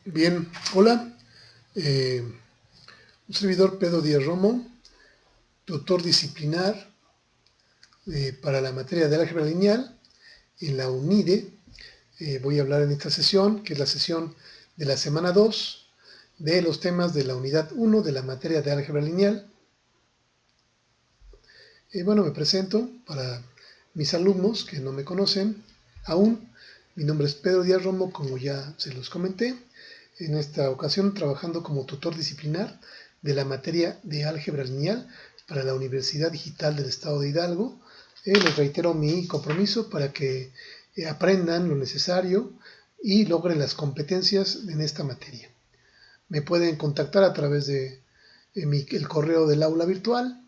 Bien, hola, un servidor Pedro Díaz Romo, tutor disciplinar para la materia de álgebra lineal en la UNIDE. Voy a hablar en esta sesión, que es la sesión de la semana 2, de los temas de la unidad 1 de la materia de álgebra lineal. Bueno, me presento para mis alumnos que no me conocen aún. Mi nombre es Pedro Díaz Romo, como ya se los comenté. En esta ocasión trabajando como tutor disciplinar de la materia de álgebra lineal para la Universidad Digital del Estado de Hidalgo. Les reitero mi compromiso para que aprendan lo necesario y logren las competencias en esta materia. Me pueden contactar a través de el correo del aula virtual,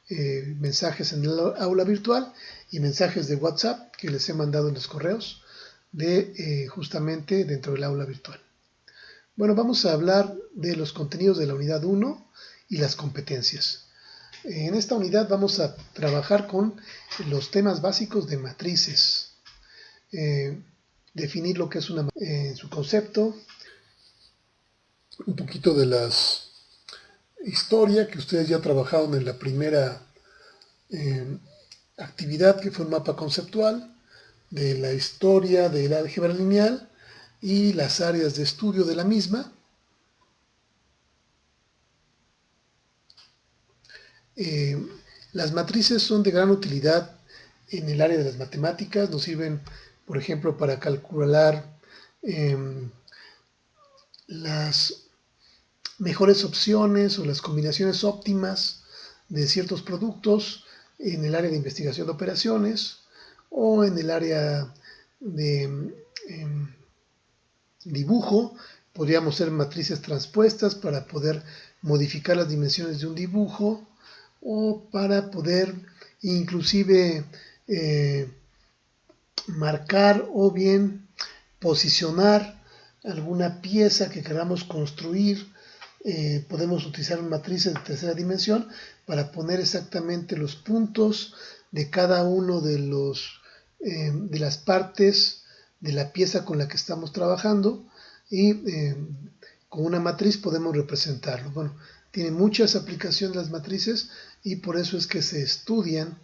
mensajes en el aula virtual y mensajes de WhatsApp que les he mandado en los correos de justamente dentro del aula virtual. Bueno, vamos a hablar de los contenidos de la unidad 1 y las competencias. En esta unidad vamos a trabajar con los temas básicos de matrices, definir lo que es una su concepto, un poquito de la historia que ustedes ya trabajaron en la primera actividad, que fue un mapa conceptual de la historia del álgebra lineal y las áreas de estudio de la misma. Las matrices son de gran utilidad en el área de las matemáticas. Nos sirven, por ejemplo, para calcular las mejores opciones o las combinaciones óptimas de ciertos productos en el área de investigación de operaciones o en el área de dibujo. Podríamos ser matrices transpuestas para poder modificar las dimensiones de un dibujo o para poder inclusive marcar o bien posicionar alguna pieza que queramos construir. Podemos utilizar matrices de tercera dimensión para poner exactamente los puntos de cada uno de las partes de la pieza con la que estamos trabajando y con una matriz podemos representarlo. Bueno, tiene muchas aplicaciones las matrices y por eso es que se estudian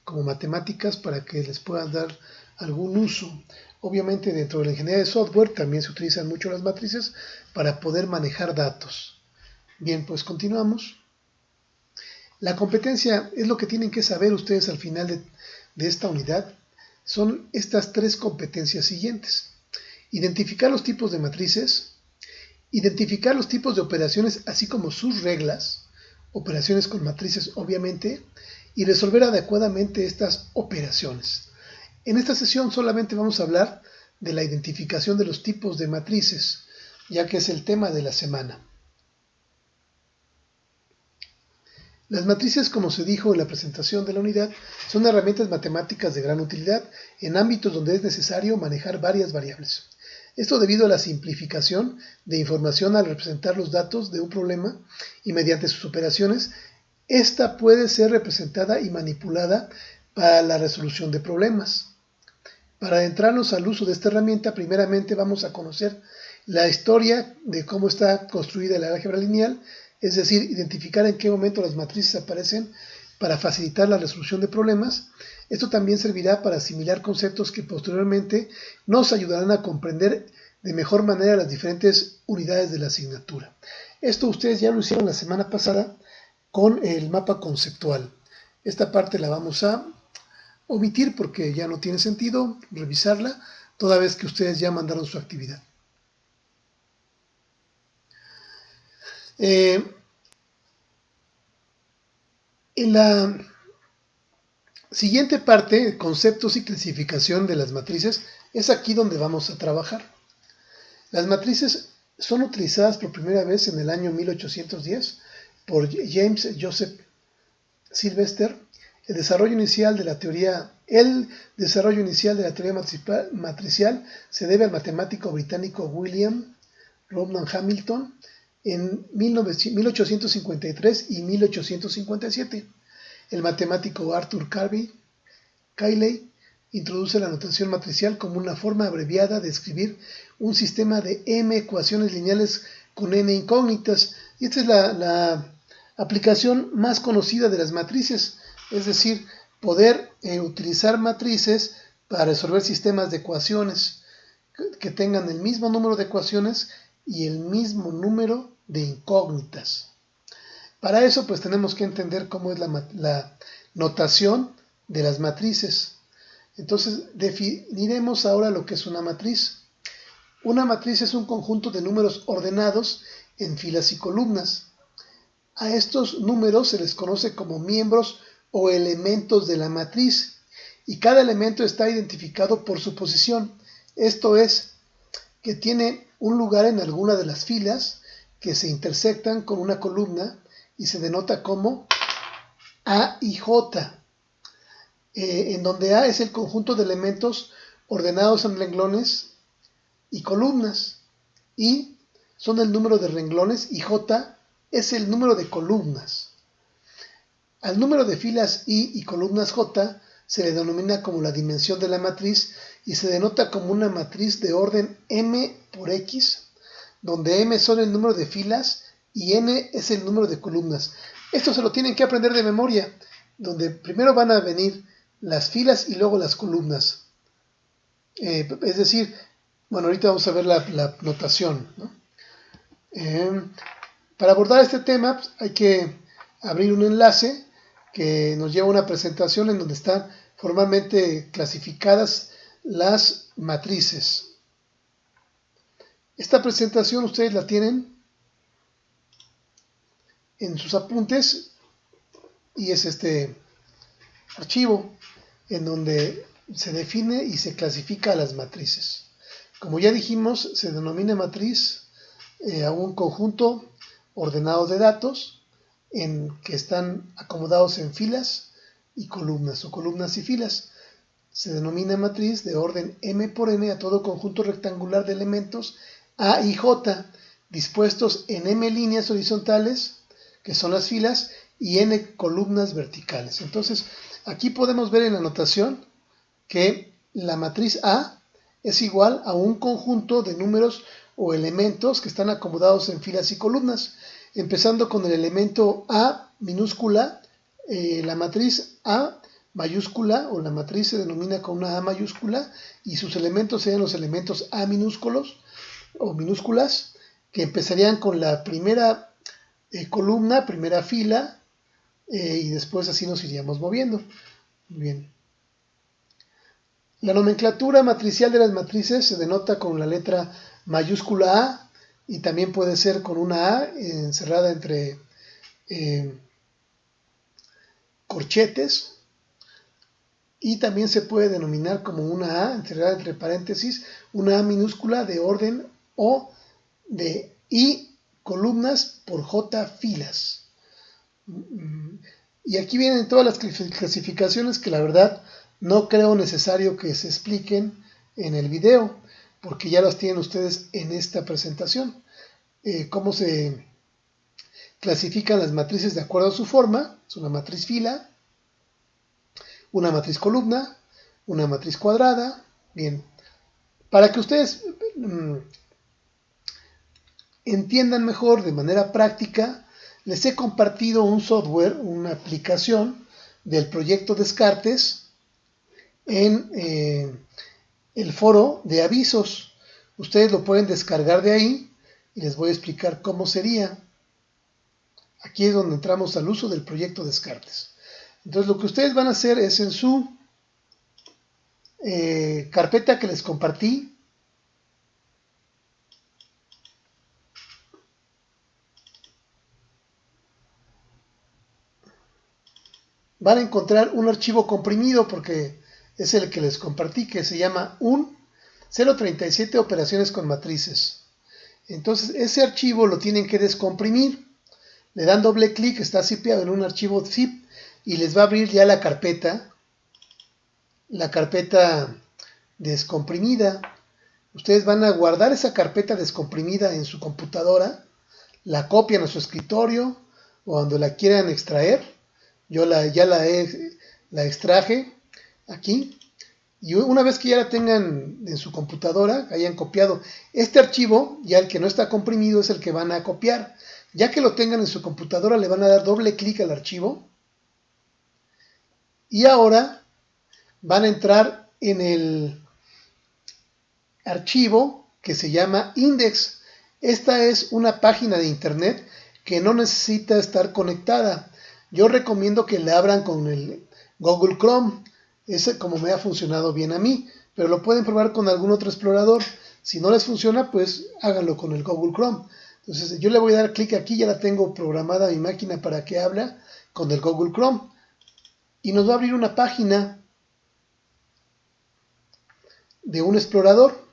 como matemáticas para que les puedan dar algún uso. Obviamente dentro de la ingeniería de software también se utilizan mucho las matrices para poder manejar datos. Bien, pues continuamos. La competencia es lo que tienen que saber ustedes al final de esta unidad. Son estas tres competencias siguientes. Identificar los tipos de matrices, identificar los tipos de operaciones así como sus reglas, operaciones con matrices obviamente, y resolver adecuadamente estas operaciones. En esta sesión solamente vamos a hablar de la identificación de los tipos de matrices, ya que es el tema de la semana. Las matrices, como se dijo en la presentación de la unidad, son herramientas matemáticas de gran utilidad en ámbitos donde es necesario manejar varias variables. Esto debido a la simplificación de información al representar los datos de un problema y mediante sus operaciones, esta puede ser representada y manipulada para la resolución de problemas. Para adentrarnos al uso de esta herramienta, primeramente vamos a conocer la historia de cómo está construida la álgebra lineal, es decir, identificar en qué momento las matrices aparecen para facilitar la resolución de problemas. Esto también servirá para asimilar conceptos que posteriormente nos ayudarán a comprender de mejor manera las diferentes unidades de la asignatura. Esto ustedes ya lo hicieron la semana pasada con el mapa conceptual. Esta parte la vamos a omitir porque ya no tiene sentido revisarla toda vez que ustedes ya mandaron su actividad. En la siguiente parte, conceptos y clasificación de las matrices, es aquí donde vamos a trabajar. Las matrices son utilizadas por primera vez en el año 1810 por James Joseph Sylvester. El desarrollo inicial de la teoría matricial se debe al matemático británico William Rowan Hamilton en 1853 y 1857. El matemático Arthur Cayley introduce la notación matricial como una forma abreviada de escribir un sistema de m ecuaciones lineales con n incógnitas. Y esta es la aplicación más conocida de las matrices, es decir, poder utilizar matrices para resolver sistemas de ecuaciones que tengan el mismo número de ecuaciones y el mismo número de incógnitas. Para eso pues tenemos que entender cómo es la notación de las matrices. Entonces definiremos ahora lo que es una matriz. Una matriz es un conjunto de números ordenados en filas y columnas. A estos números se les conoce como miembros o elementos de la matriz y cada elemento está identificado por su posición. Esto es, que tiene un lugar en alguna de las filas que se intersectan con una columna y se denota como A y J, en donde A es el conjunto de elementos ordenados en renglones y columnas, I son el número de renglones y J es el número de columnas. Al número de filas I y columnas J se le denomina como la dimensión de la matriz y se denota como una matriz de orden m por x, donde m son el número de filas y n es el número de columnas. Esto se lo tienen que aprender de memoria, donde primero van a venir las filas y luego las columnas. Es decir, bueno, ahorita vamos a ver la notación, ¿no? Para abordar este tema pues, hay que abrir un enlace que nos lleva a una presentación en donde están formalmente clasificadas las matrices. Esta presentación ustedes la tienen en sus apuntes y es este archivo en donde se define y se clasifica a las matrices. Como ya dijimos, se denomina matriz a un conjunto ordenado de datos en que están acomodados en filas y columnas o columnas y filas. Se denomina matriz de orden m por n a todo conjunto rectangular de elementos A y J dispuestos en m líneas horizontales, que son las filas, y n columnas verticales. Entonces, aquí podemos ver en la notación que la matriz A es igual a un conjunto de números o elementos que están acomodados en filas y columnas. Empezando con el elemento A minúscula, la matriz A mayúscula, o la matriz se denomina con una A mayúscula, y sus elementos serían los elementos A minúsculos o minúsculas, que empezarían con la primera columna, primera fila, y después así nos iríamos moviendo. Bien. La nomenclatura matricial de las matrices se denota con la letra mayúscula A y también puede ser con una A encerrada entre corchetes, y también se puede denominar como una A encerrada entre paréntesis, una A minúscula de orden O de I columnas por J filas. Y aquí vienen todas las clasificaciones que la verdad no creo necesario que se expliquen en el video, porque ya las tienen ustedes en esta presentación. Cómo se clasifican las matrices de acuerdo a su forma. Es una matriz fila, una matriz columna, una matriz cuadrada. Bien, para que ustedes entiendan mejor de manera práctica, les he compartido un software, una aplicación del proyecto Descartes en el foro de avisos. Ustedes lo pueden descargar de ahí y les voy a explicar cómo sería. Aquí es donde entramos al uso del proyecto Descartes. Entonces lo que ustedes van a hacer es en su carpeta que les compartí, van a encontrar un archivo comprimido porque es el que les compartí, que se llama un 037 operaciones con matrices. Entonces ese archivo lo tienen que descomprimir. Le dan doble clic, está zipeado en un archivo zip y les va a abrir ya la carpeta descomprimida. Ustedes van a guardar esa carpeta descomprimida en su computadora, la copian a su escritorio o cuando la quieran extraer. Yo ya la extraje aquí Y una vez que ya la tengan en su computadora, hayan copiado este archivo, ya el que no está comprimido es el que van a copiar. Ya que lo tengan en su computadora, le van a dar doble clic al archivo. Y ahora van a entrar en el archivo que se llama index. Esta es una página de internet que no necesita estar conectada. Yo recomiendo que la abran con el Google Chrome. Ese como me ha funcionado bien a mí, pero lo pueden probar con algún otro explorador. Si no les funciona, pues háganlo con el Google Chrome. Entonces yo le voy a dar clic aquí, ya la tengo programada mi máquina para que hable con el Google Chrome. Y nos va a abrir una página de un explorador.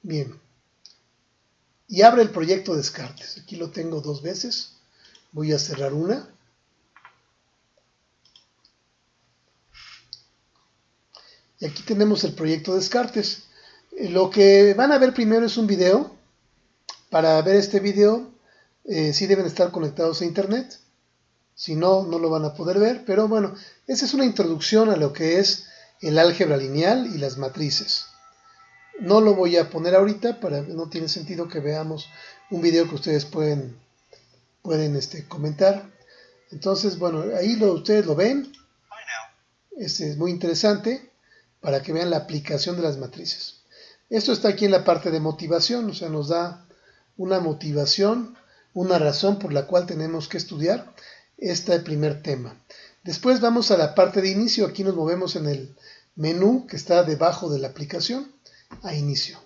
Bien. Y abre el proyecto Descartes. Aquí lo tengo 2 veces. Voy a cerrar una. Y aquí tenemos el proyecto Descartes. Lo que van a ver primero es un video. Para ver este video, sí deben estar conectados a internet. Si no, no lo van a poder ver. Pero bueno, esa es una introducción a lo que es el álgebra lineal y las matrices. No lo voy a poner ahorita, no tiene sentido que veamos un video que ustedes pueden comentar. Entonces, bueno, ahí ustedes lo ven. Es muy interesante para que vean la aplicación de las matrices. Esto está aquí en la parte de motivación, o sea, nos da una motivación, una razón por la cual tenemos que estudiar este primer tema. Después vamos a la parte de inicio. Aquí nos movemos en el menú que está debajo de la aplicación a inicio.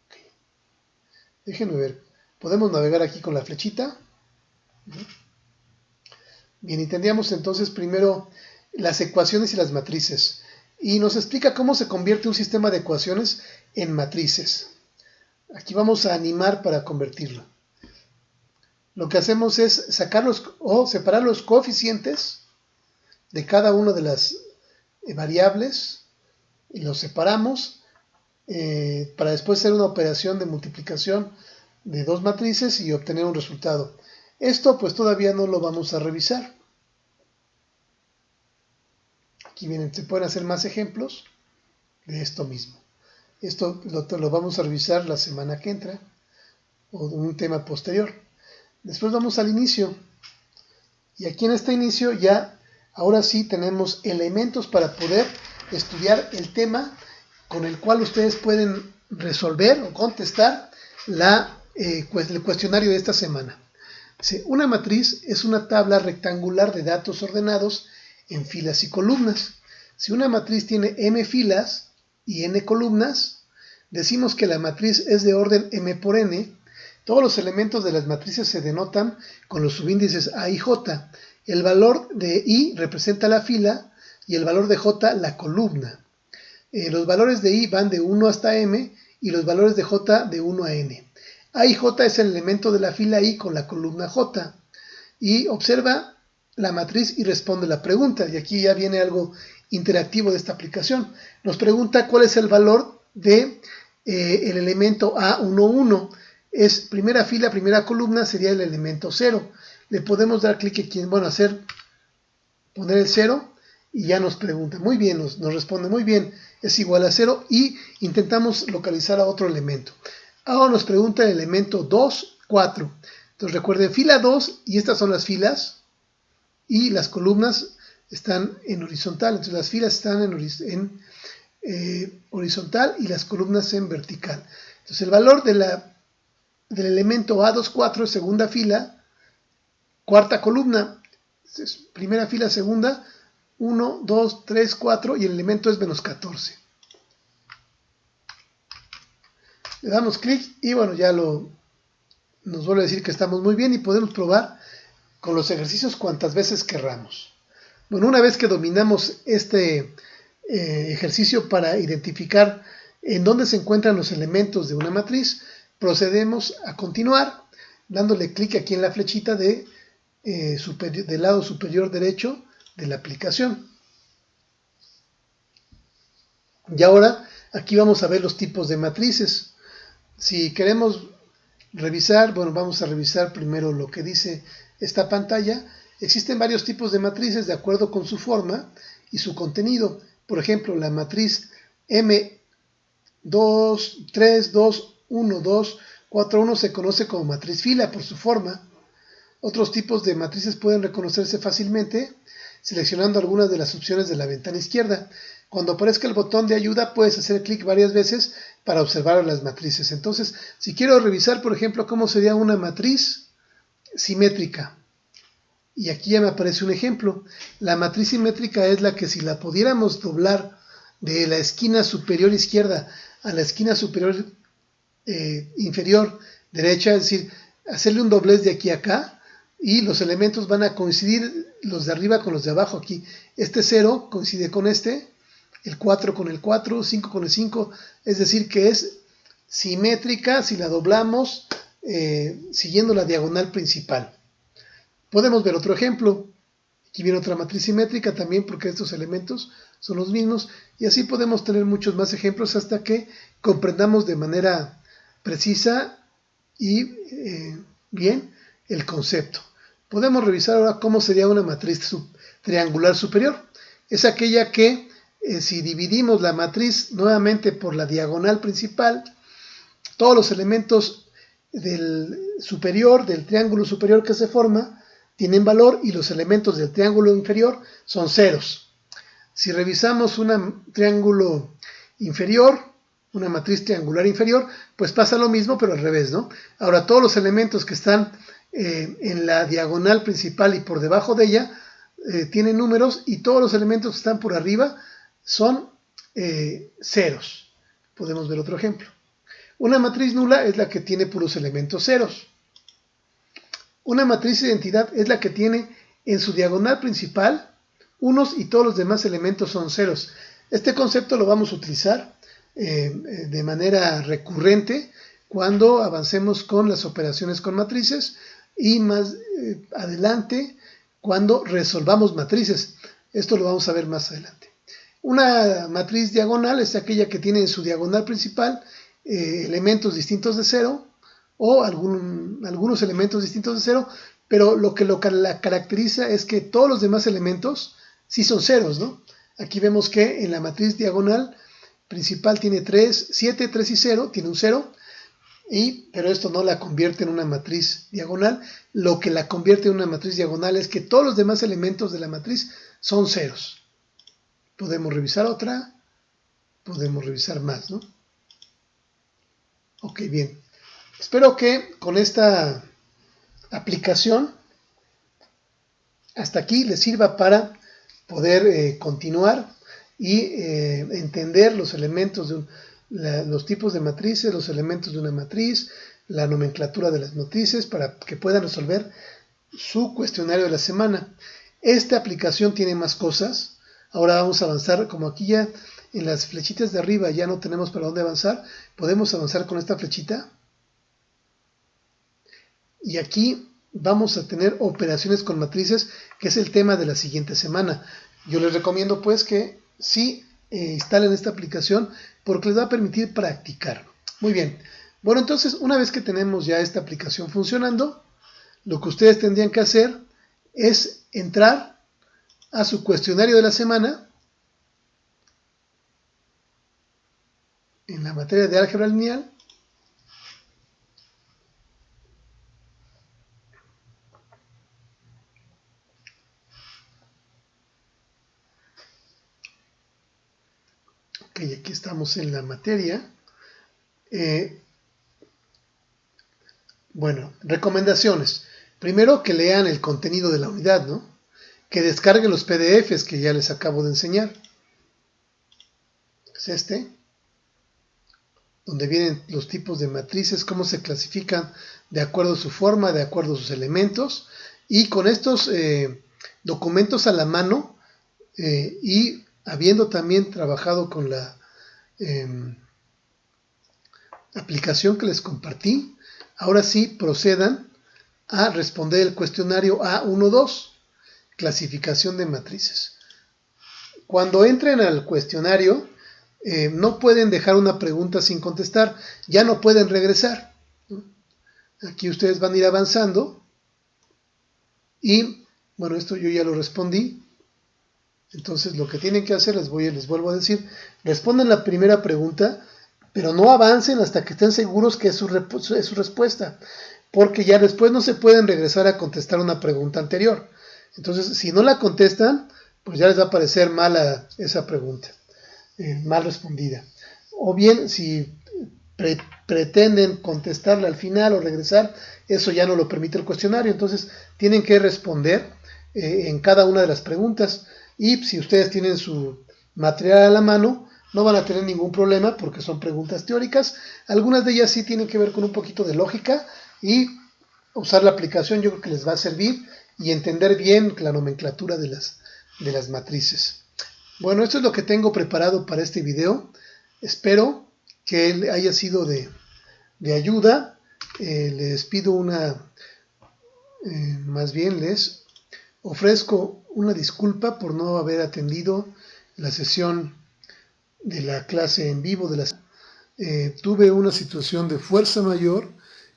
Okay. Déjenme ver. Podemos navegar aquí con la flechita. Bien, y tendríamos entonces primero las ecuaciones y las matrices. Y nos explica cómo se convierte un sistema de ecuaciones en matrices. Aquí vamos a animar para convertirlo. Lo que hacemos es separar los coeficientes de cada una de las variables y los separamos para después hacer una operación de multiplicación de 2 matrices y obtener un resultado. Esto pues todavía no lo vamos a revisar. Aquí vienen, se pueden hacer más ejemplos de esto mismo. Esto lo vamos a revisar la semana que entra o un tema posterior. Después vamos al inicio. Y aquí en este inicio ya, ahora sí tenemos elementos para poder estudiar el tema con el cual ustedes pueden resolver o contestar el cuestionario de esta semana. Una matriz es una tabla rectangular de datos ordenados en filas y columnas. Si una matriz tiene m filas y n columnas, decimos que la matriz es de orden m por n. Todos los elementos de las matrices se denotan con los subíndices a y j. El valor de i representa la fila y el valor de j la columna. Los valores de i van de 1 hasta m y los valores de j de 1 a n. A y j es el elemento de la fila i con la columna j. Y observa la matriz y responde la pregunta. Y aquí ya viene algo interactivo de esta aplicación. Nos pregunta cuál es el valor de el elemento A11. Es primera fila, primera columna, sería el elemento 0. Le podemos dar clic aquí en, poner el 0 y ya nos pregunta. Muy bien, nos responde muy bien, es igual a 0 y intentamos localizar a otro elemento. Ahora nos pregunta el elemento 2, 4. Entonces recuerden, fila 2 y estas son las filas y las columnas están en horizontal. Entonces las filas están en horizontal y las columnas en vertical. Entonces el valor del elemento A24 es segunda fila, cuarta columna, es primera fila, segunda, 1, 2, 3, 4 y el elemento es menos 14. Le damos clic y bueno, ya nos vuelve a decir que estamos muy bien y podemos probar con los ejercicios cuantas veces querramos. Bueno, una vez que dominamos este ejercicio para identificar en dónde se encuentran los elementos de una matriz, procedemos a continuar dándole clic aquí en la flechita del lado superior derecho de la aplicación. Y ahora aquí vamos a ver los tipos de matrices. Si queremos revisar, bueno, vamos a revisar primero lo que dice esta pantalla. Existen varios tipos de matrices de acuerdo con su forma y su contenido. Por ejemplo, la matriz M2, 3, 2, 1, 2, 4, 1 se conoce como matriz fila por su forma. Otros tipos de matrices pueden reconocerse fácilmente seleccionando algunas de las opciones de la ventana izquierda. Cuando aparezca el botón de ayuda puedes hacer clic varias veces para observar las matrices. Entonces, si quiero revisar, por ejemplo, cómo sería una matriz simétrica, y aquí ya me aparece un ejemplo. La matriz simétrica es la que si la pudiéramos doblar de la esquina superior izquierda a la esquina superior inferior derecha, es decir, hacerle un doblez de aquí a acá, y los elementos van a coincidir los de arriba con los de abajo aquí. Este 0 coincide con este, el 4 con el 4, 5 con el 5, es decir que es simétrica si la doblamos siguiendo la diagonal principal. Podemos ver otro ejemplo. Aquí viene otra matriz simétrica también porque estos elementos son los mismos, y así podemos tener muchos más ejemplos hasta que comprendamos de manera precisa y bien el concepto. Podemos revisar ahora cómo sería una matriz triangular superior. Es aquella que si dividimos la matriz nuevamente por la diagonal principal, todos los elementos del superior, del triángulo superior que se forma, tienen valor y los elementos del triángulo inferior son ceros. Si revisamos un triángulo inferior, una matriz triangular inferior, pues pasa lo mismo pero al revés, ¿no? Ahora todos los elementos que están en la diagonal principal y por debajo de ella tienen números, y todos los elementos que están por arriba son ceros. Podemos ver otro ejemplo. Una matriz nula es la que tiene puros elementos ceros. Una matriz de identidad es la que tiene en su diagonal principal unos y todos los demás elementos son ceros. Este concepto lo vamos a utilizar de manera recurrente cuando avancemos con las operaciones con matrices, y más adelante cuando resolvamos matrices. Esto lo vamos a ver más adelante. Una matriz diagonal es aquella que tiene en su diagonal principal elementos distintos de 0 o algunos elementos distintos de 0, pero lo que la caracteriza es que todos los demás elementos sí son ceros, ¿no? Aquí vemos que en la matriz diagonal principal tiene 3, 7, 3 y 0, tiene un 0, pero esto no la convierte en una matriz diagonal. Lo que la convierte en una matriz diagonal es que todos los demás elementos de la matriz son ceros. Podemos revisar otra, podemos revisar más, ¿no? Ok, bien. Espero que con esta aplicación hasta aquí les sirva para poder continuar y entender los elementos de los tipos de matrices, los elementos de una matriz, la nomenclatura de las matrices, para que puedan resolver su cuestionario de la semana. Esta aplicación tiene más cosas. Ahora vamos a avanzar, como aquí ya en las flechitas de arriba ya no tenemos para dónde avanzar, podemos avanzar con esta flechita. Y aquí vamos a tener operaciones con matrices, que es el tema de la siguiente semana. Yo les recomiendo pues que sí instalen esta aplicación porque les va a permitir practicar. Muy bien. Bueno, entonces una vez que tenemos ya esta aplicación funcionando, lo que ustedes tendrían que hacer es entrar a su cuestionario de la semana en la materia de álgebra lineal. Ok, aquí estamos en la materia. Bueno, recomendaciones. Primero, que lean el contenido de la unidad, ¿no? Que descarguen los PDFs que ya les acabo de enseñar. Es este, donde vienen los tipos de matrices, cómo se clasifican de acuerdo a su forma, de acuerdo a sus elementos. Y con estos documentos a la mano y habiendo también trabajado con la aplicación que les compartí, ahora sí procedan a responder el cuestionario A1-2, clasificación de matrices. Cuando entren al cuestionario, no pueden dejar una pregunta sin contestar, ya no pueden regresar, ¿no? Aquí ustedes van a ir avanzando y bueno, esto yo ya lo respondí. Entonces lo que tienen que hacer, les vuelvo a decir, respondan la primera pregunta, pero no avancen hasta que estén seguros que es su respuesta, porque ya después no se pueden regresar a contestar una pregunta anterior. Entonces, si no la contestan, pues ya les va a parecer mala esa pregunta, mal respondida. O bien, si pretenden contestarla al final o regresar, eso ya no lo permite el cuestionario. Entonces, tienen que responder en cada una de las preguntas. Y si ustedes tienen su material a la mano, no van a tener ningún problema porque son preguntas teóricas. Algunas de ellas sí tienen que ver con un poquito de lógica y usar la aplicación yo creo que les va a servir y entender bien la nomenclatura de las matrices. Bueno, esto es lo que tengo preparado para este video. Espero que haya sido de ayuda. Les pido más bien les ofrezco una disculpa por no haber atendido la sesión de la clase en vivo. Tuve una situación de fuerza mayor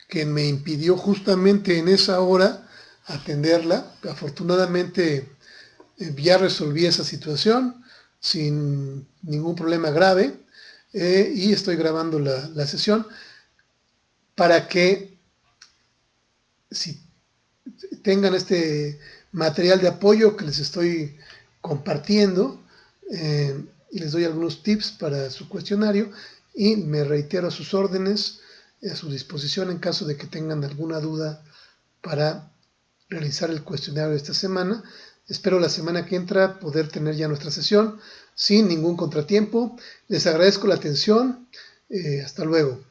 que me impidió justamente en esa hora atenderla. Afortunadamente ya resolví esa situación sin ningún problema grave y estoy grabando la sesión para que si tengan este material de apoyo que les estoy compartiendo y les doy algunos tips para su cuestionario y me reitero a sus órdenes, a su disposición en caso de que tengan alguna duda para realizar el cuestionario de esta semana. Espero la semana que entra poder tener ya nuestra sesión sin ningún contratiempo. Les agradezco la atención. Hasta luego.